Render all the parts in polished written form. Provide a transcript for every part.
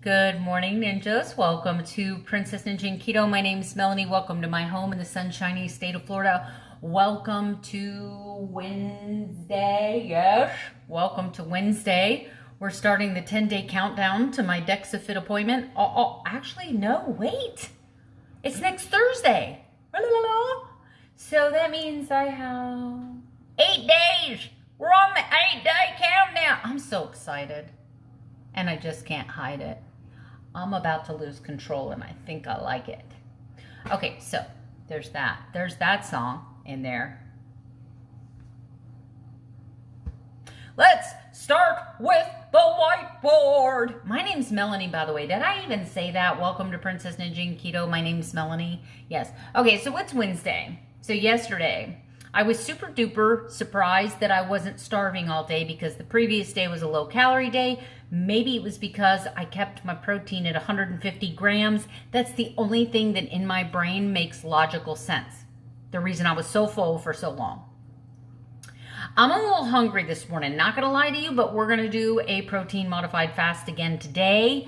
Good morning, ninjas. Welcome to Princess Ninja and Keto. My name is Melanie. Welcome to my home in the sunshiny state of Florida. Welcome to Wednesday. Yes, welcome to Wednesday. We're starting the 10-day countdown to my DexaFit appointment. Actually, no, wait. It's next Thursday. So that means I have 8 days. We're on the 8-day countdown. I'm so excited. And I just can't hide it. I'm about to lose control and I think I like it. Okay, so there's that. There's that song in there. Let's start with the whiteboard. My name's Melanie, by the way. Did I even say that? Welcome to Princess Ninja and Keto. My name's Melanie. Yes. Okay, so it's Wednesday. So yesterday, I was super duper surprised that I wasn't starving all day because the previous day was a low calorie day. Maybe it was because I kept my protein at 150 grams. That's the only thing that in my brain makes logical sense. The reason I was so full for so long. I'm a little hungry this morning, not gonna lie to you, but we're gonna do a protein modified fast again today.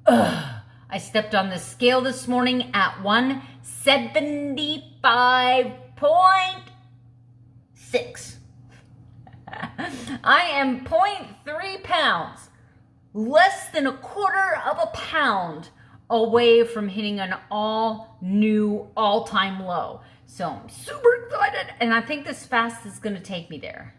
I stepped on the scale this morning at 175.6. I am 0.3 pounds, less than a quarter of a pound away from hitting an all-new, all-time low. So I'm super excited, and I think this fast is going to take me there.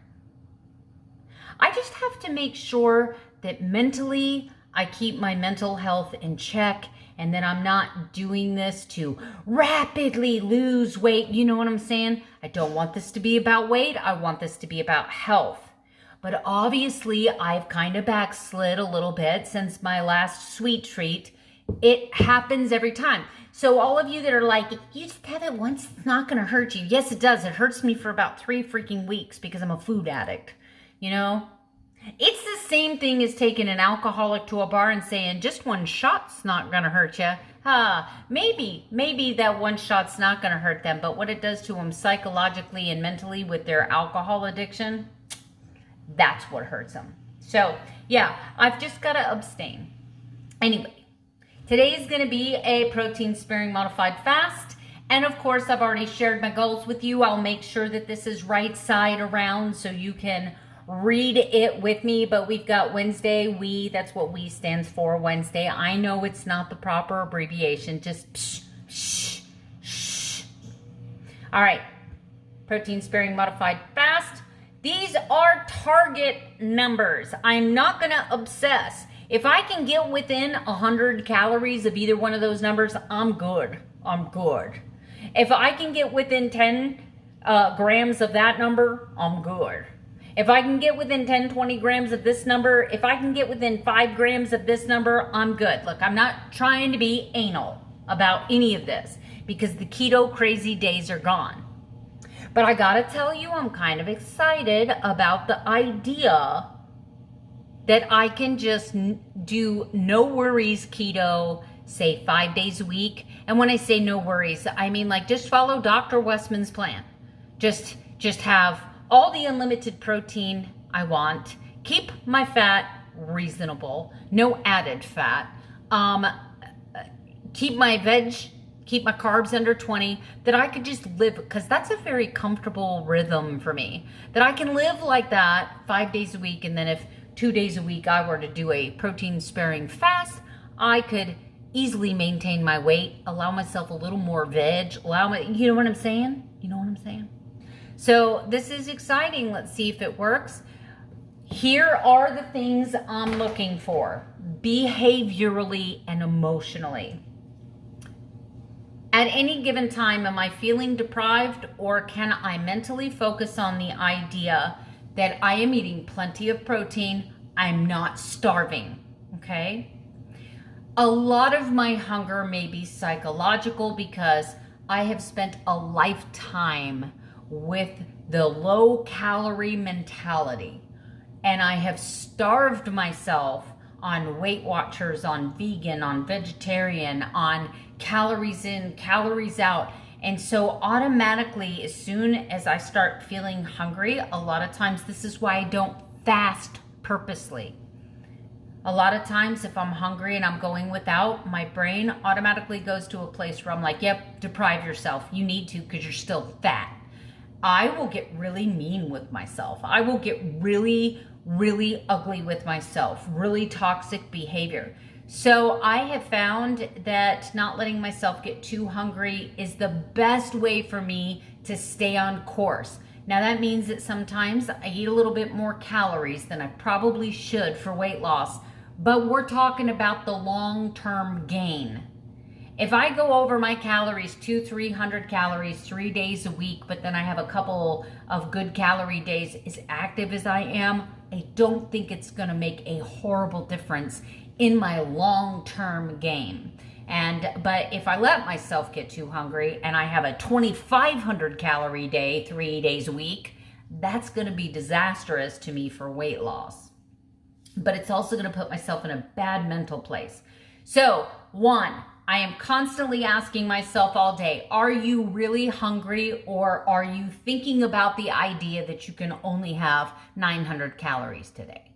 I just have to make sure that mentally I keep my mental health in check and that I'm not doing this to rapidly lose weight. You know what I'm saying? I don't want this to be about weight. I want this to be about health. But obviously, I've kind of backslid a little bit since my last sweet treat. It happens every time. So all of you that are like, you just have it once, it's not going to hurt you. Yes, it does. It hurts me for about 3 freaking weeks because I'm a food addict. You know? It's the same thing as taking an alcoholic to a bar and saying, just one shot's not going to hurt you. Maybe that one shot's not going to hurt them, but what it does to them psychologically and mentally with their alcohol addiction, that's what hurts them. So, yeah, I've just got to abstain. Anyway, today is going to be a protein sparing modified fast. And of course, I've already shared my goals with you. I'll make sure that this is right side around so you can read it with me, but we've got Wednesday, that's what we stands for, Wednesday. I know it's not the proper abbreviation, just shh. All right, protein sparing modified fast. These are target numbers. I'm not gonna obsess. If I can get within 100 calories of either one of those numbers, I'm good. If I can get within 10 grams of that number, I'm good. If I can get within 10, 20 grams of this number, if I can get within 5 grams of this number, I'm good. Look, I'm not trying to be anal about any of this because the keto crazy days are gone. But I gotta tell you, I'm kind of excited about the idea that I can just do no worries keto, say 5 days a week. And when I say no worries, I mean like just follow Dr. Westman's plan. Just have all the unlimited protein I want, keep my fat reasonable, no added fat, keep my carbs under 20, that I could just live, because that's a very comfortable rhythm for me, that I can live like that 5 days a week, and then if 2 days a week I were to do a protein sparing fast, I could easily maintain my weight, allow myself a little more veg, you know what I'm saying? So this is exciting. Let's see if it works. Here are the things I'm looking for, behaviorally and emotionally. At any given time, am I feeling deprived, or can I mentally focus on the idea that I am eating plenty of protein, I'm not starving, okay? A lot of my hunger may be psychological because I have spent a lifetime with the low calorie mentality, and I have starved myself on Weight Watchers, on vegan, on vegetarian, on calories in, calories out. And so automatically, as soon as I start feeling hungry, a lot of times, this is why I don't fast purposely. A lot of times if I'm hungry and I'm going without, my brain automatically goes to a place where I'm like, yep, deprive yourself. You need to because you're still fat. I will get really mean with myself. I will get really, really ugly with myself, really toxic behavior. So I have found that not letting myself get too hungry is the best way for me to stay on course. Now that means that sometimes I eat a little bit more calories than I probably should for weight loss, but we're talking about the long-term gain. If I go over my calories, 200-300 calories 3 days a week, but then I have a couple of good calorie days, as active as I am, I don't think it's gonna make a horrible difference in my long-term game. But if I let myself get too hungry and I have a 2,500 calorie day 3 days a week, that's gonna be disastrous to me for weight loss. But it's also gonna put myself in a bad mental place. So, one, I am constantly asking myself all day, are you really hungry, or are you thinking about the idea that you can only have 900 calories today?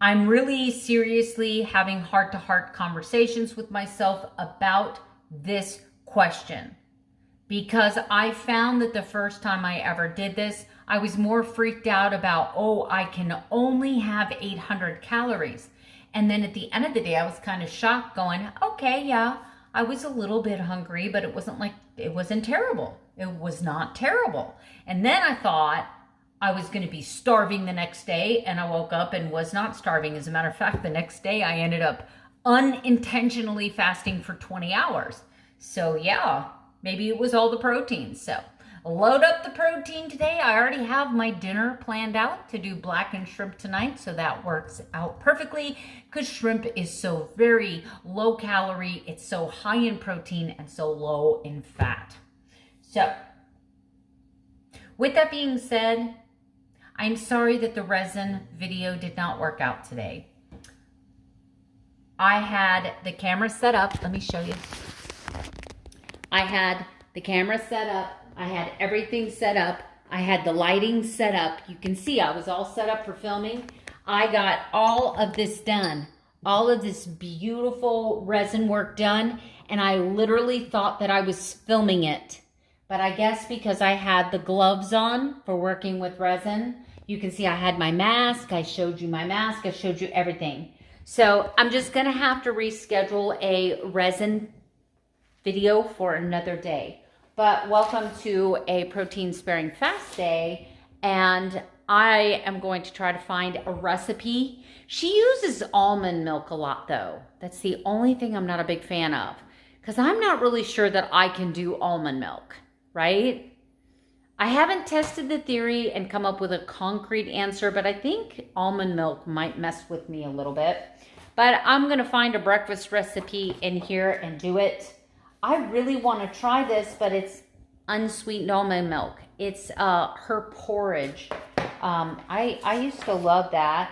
I'm really seriously having heart-to-heart conversations with myself about this question, because I found that the first time I ever did this, I was more freaked out about, oh, I can only have 800 calories. And then at the end of the day, I was kind of shocked going, okay, yeah, I was a little bit hungry, but it wasn't terrible. It was not terrible. And then I thought I was going to be starving the next day, and I woke up and was not starving. As a matter of fact, the next day I ended up unintentionally fasting for 20 hours. So yeah, maybe it was all the protein. So load up the protein today. I already have my dinner planned out to do blackened shrimp tonight, so that works out perfectly because shrimp is so very low calorie, it's so high in protein and so low in fat. So with that being said, I'm sorry that the resin video did not work out today. I had the camera set up. Let me show you. I had the camera set up. I had everything set up. I had the lighting set up. You can see I was all set up for filming. I got all of this done. All of this beautiful resin work done. And I literally thought that I was filming it. But I guess because I had the gloves on for working with resin, you can see I had my mask. I showed you my mask. I showed you everything. So I'm just going to have to reschedule a resin video for another day. But welcome to a protein sparing fast day. And I am going to try to find a recipe. She uses almond milk a lot though. That's the only thing I'm not a big fan of, because I'm not really sure that I can do almond milk, right? I haven't tested the theory and come up with a concrete answer, but I think almond milk might mess with me a little bit. But I'm going to find a breakfast recipe in here and do it. I really want to try this, but it's unsweetened almond milk. It's her porridge. I used to love that.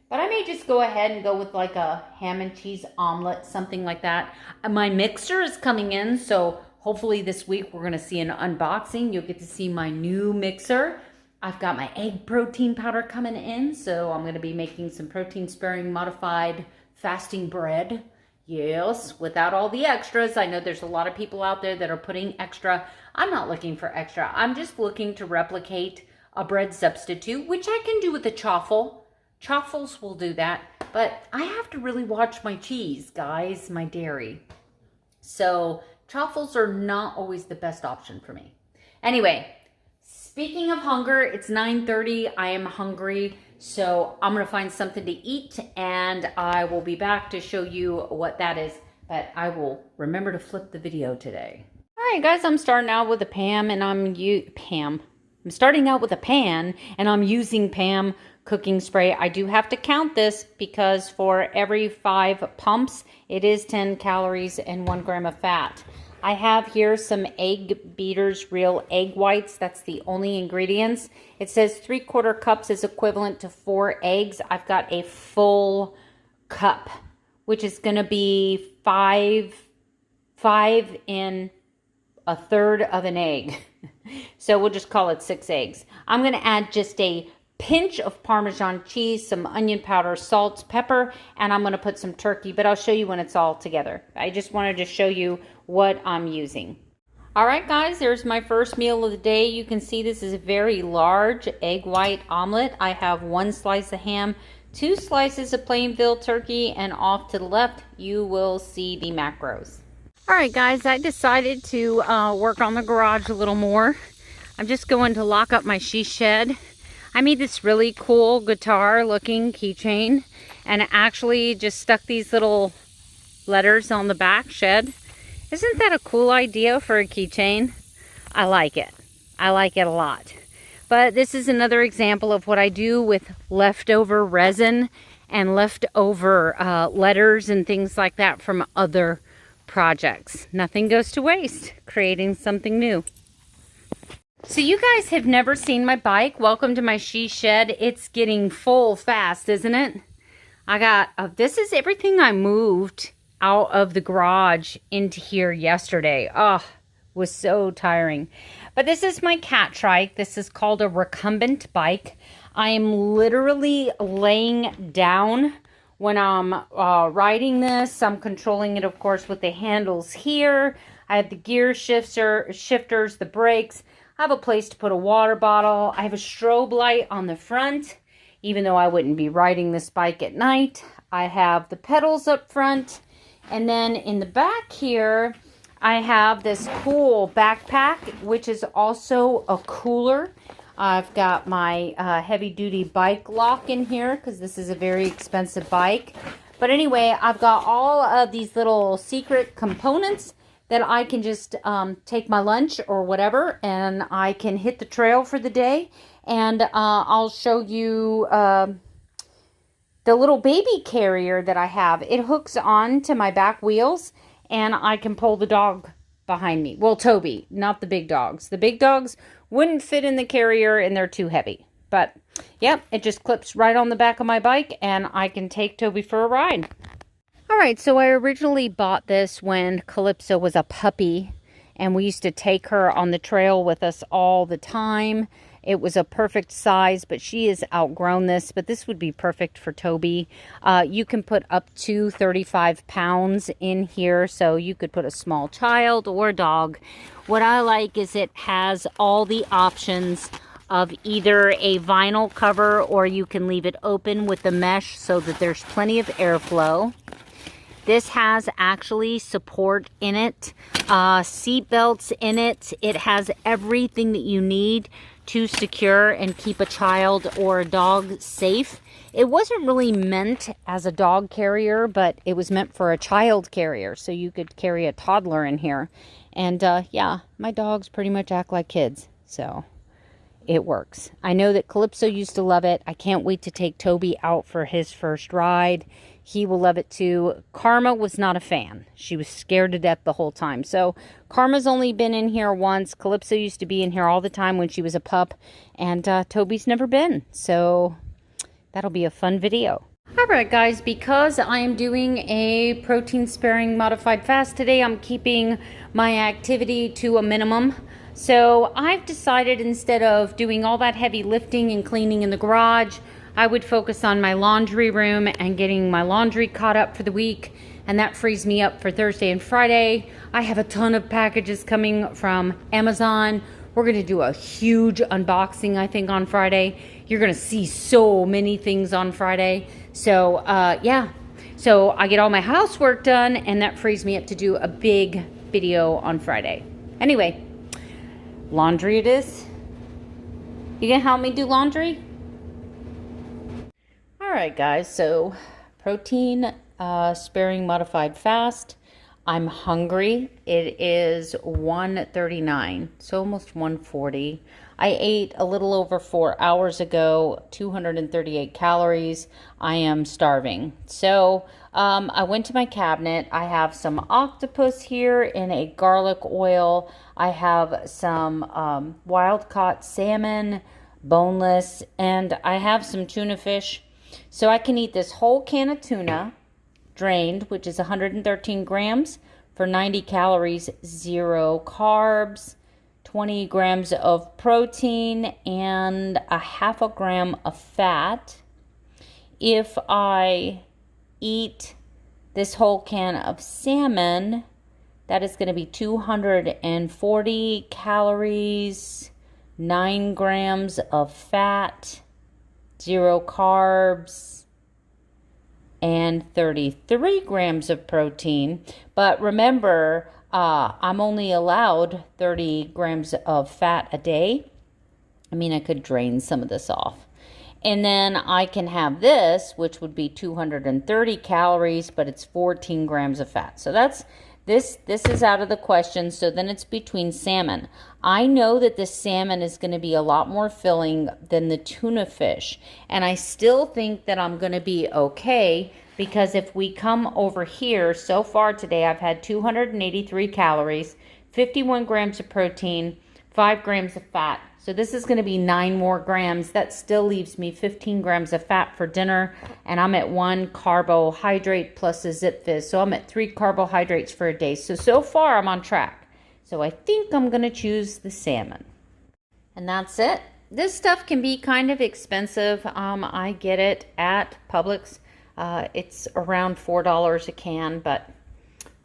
But I may just go ahead and go with like a ham and cheese omelet, something like that. My mixer is coming in, so hopefully this week we're going to see an unboxing. You'll get to see my new mixer. I've got my egg protein powder coming in, so I'm going to be making some protein sparing modified fasting bread. Yes, without all the extras. I know there's a lot of people out there that are putting extra. I'm not looking for extra. I'm just looking to replicate a bread substitute, which I can do with a chaffle. Chaffles will do that, but I have to really watch my cheese, guys, my dairy. So chaffles are not always the best option for me. Anyway, speaking of hunger, it's 9:30. I am hungry, so I'm going to find something to eat, and I will be back to show you what that is, but I will remember to flip the video today. All right, guys, I'm starting out with a Pam, and I'm starting out with a pan, and I'm using Pam cooking spray. I do have to count this because for every 5 pumps, it is 10 calories and 1 gram of fat. I have here some egg beaters, real egg whites. That's the only ingredients. It says 3/4 cups is equivalent to 4 eggs. I've got a full cup, which is going to be 5 in 1/3 of an egg. So we'll just call it 6 eggs. I'm going to add just a pinch of Parmesan cheese, some onion powder, salt, pepper, and I'm going to put some turkey, but I'll show you when it's all together. I just wanted to show you what I'm using. All right, guys, there's my first meal of the day. You can see this is a very large egg white omelet. I have 1 slice of ham, 2 slices of Plainville turkey, and off to the left, you will see the macros. All right, guys, I decided to work on the garage a little more. I'm just going to lock up my she shed. I made this really cool guitar looking keychain and actually just stuck these little letters on the back, shed. Isn't that a cool idea for a keychain? I like it. I like it a lot. But this is another example of what I do with leftover resin and leftover letters and things like that from other projects. Nothing goes to waste, creating something new. So you guys have never seen my bike. Welcome to my she shed. It's getting full fast, isn't it? I got, this is everything I moved out of the garage into here yesterday. Oh, was so tiring. But this is my cat trike. This is called a recumbent bike. I am literally laying down when I'm riding this. I'm controlling it, of course, with the handles here. I have the gear shifters, the brakes. I have a place to put a water bottle. I have a strobe light on the front, even though I wouldn't be riding this bike at night. I have the pedals up front. And then in the back here, I have this cool backpack, which is also a cooler. I've got my heavy-duty bike lock in here because this is a very expensive bike. But anyway, I've got all of these little secret components that I can just take my lunch or whatever, and I can hit the trail for the day. And I'll show you the little baby carrier that I have. It hooks on to my back wheels, and I can pull the dog behind me. Well, Toby, not the big dogs. The big dogs wouldn't fit in the carrier, and they're too heavy. But, yep, it just clips right on the back of my bike, and I can take Toby for a ride. All right, so I originally bought this when Calypso was a puppy, and we used to take her on the trail with us all the time. It was a perfect size, but she has outgrown this, but this would be perfect for Toby. You can put up to 35 pounds in here, so you could put a small child or a dog. What I like is it has all the options of either a vinyl cover, or you can leave it open with the mesh so that there's plenty of airflow. This has actually support in it, seat belts in it. It has everything that you need to secure and keep a child or a dog safe. It wasn't really meant as a dog carrier, but it was meant for a child carrier, so you could carry a toddler in here. And yeah, my dogs pretty much act like kids, so it works. I know that Calypso used to love it. I can't wait to take Toby out for his first ride. He will love it too. Karma was not a fan. She was scared to death the whole time. So Karma's only been in here once. Calypso used to be in here all the time when she was a pup. And Toby's never been. So that'll be a fun video. All right, guys, because I am doing a protein sparing modified fast today, I'm keeping my activity to a minimum. So I've decided, instead of doing all that heavy lifting and cleaning in the garage, I would focus on my laundry room and getting my laundry caught up for the week, and that frees me up for Thursday and Friday. I have a ton of packages coming from Amazon. We're going to do a huge unboxing, I think, on Friday. You're going to see so many things on Friday. So, yeah. So I get all my housework done, and that frees me up to do a big video on Friday. Anyway, laundry it is. You gonna help me do laundry? Alright guys, so protein sparing modified fast. I'm hungry. It is 1:39, so almost 1:40. I ate a little over 4 hours ago, 238 calories. I am starving. So I went to my cabinet. I have some octopus here in a garlic oil. I have some wild-caught salmon, boneless, and I have some tuna fish. So I can eat this whole can of tuna, drained, which is 113 grams for 90 calories, 0 carbs, 20 grams of protein, and a half a gram of fat. If I eat this whole can of salmon, that is going to be 240 calories, 9 grams of fat, 0 carbs, and 33 grams of protein. But remember, I'm only allowed 30 grams of fat a day. I mean, I could drain some of this off. And then I can have this, which would be 230 calories, but it's 14 grams of fat. So this is out of the question. So then it's between salmon. I know that the salmon is going to be a lot more filling than the tuna fish. And I still think that I'm going to be okay, because if we come over here, so far today I've had 283 calories, 51 grams of protein, 5 grams of fat. So this is going to be 9 more grams. That still leaves me 15 grams of fat for dinner. And I'm at 1 carbohydrate plus a Zip Fizz. So I'm at 3 carbohydrates for a day. So far I'm on track. So I think I'm going to choose the salmon. And that's it. This stuff can be kind of expensive. I get it at Publix. It's around $4 a can, but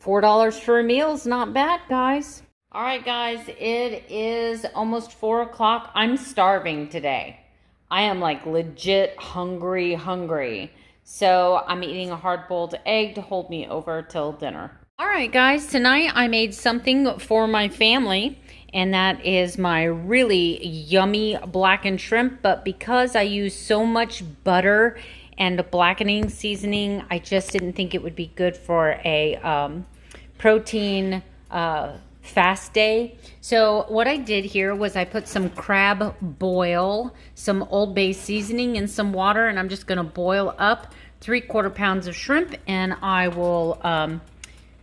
$4 for a meal is not bad, guys. All right, guys, it is almost 4 o'clock. I'm starving today. I am like legit hungry. So I'm eating a hard-boiled egg to hold me over till dinner. All right, guys, tonight I made something for my family, and that is my really yummy blackened shrimp. But because I use so much butter and blackening seasoning, I just didn't think it would be good for a protein fast day. So what I did here was I put some crab boil, some Old Bay seasoning, and some water, and I'm just going to boil up 3/4 pounds of shrimp, and I will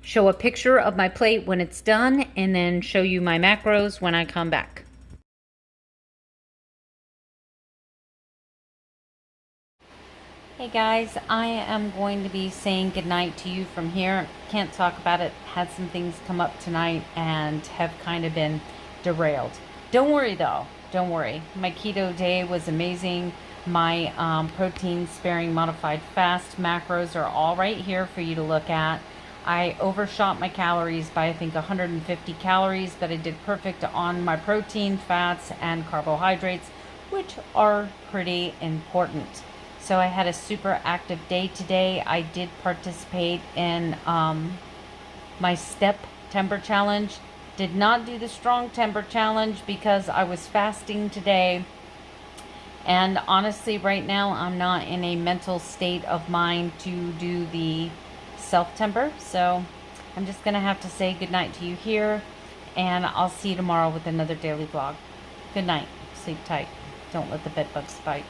show a picture of my plate when it's done, and then show you my macros when I come back. Hey guys, I am going to be saying goodnight to you from here. Can't talk about it. Had some things come up tonight and have kind of been derailed. Don't worry though. Don't worry. My keto day was amazing. My protein sparing modified fast macros are all right here for you to look at. I overshot my calories by I think 150 calories, but I did perfect on my protein, fats, and carbohydrates, which are pretty important. So I had a super active day today. I did participate in my step timber challenge. Did not do the strong timber challenge because I was fasting today. And honestly, right now, I'm not in a mental state of mind to do the self-timber. So I'm just going to have to say goodnight to you here. And I'll see you tomorrow with another daily vlog. Good night. Sleep tight. Don't let the bed bugs bite.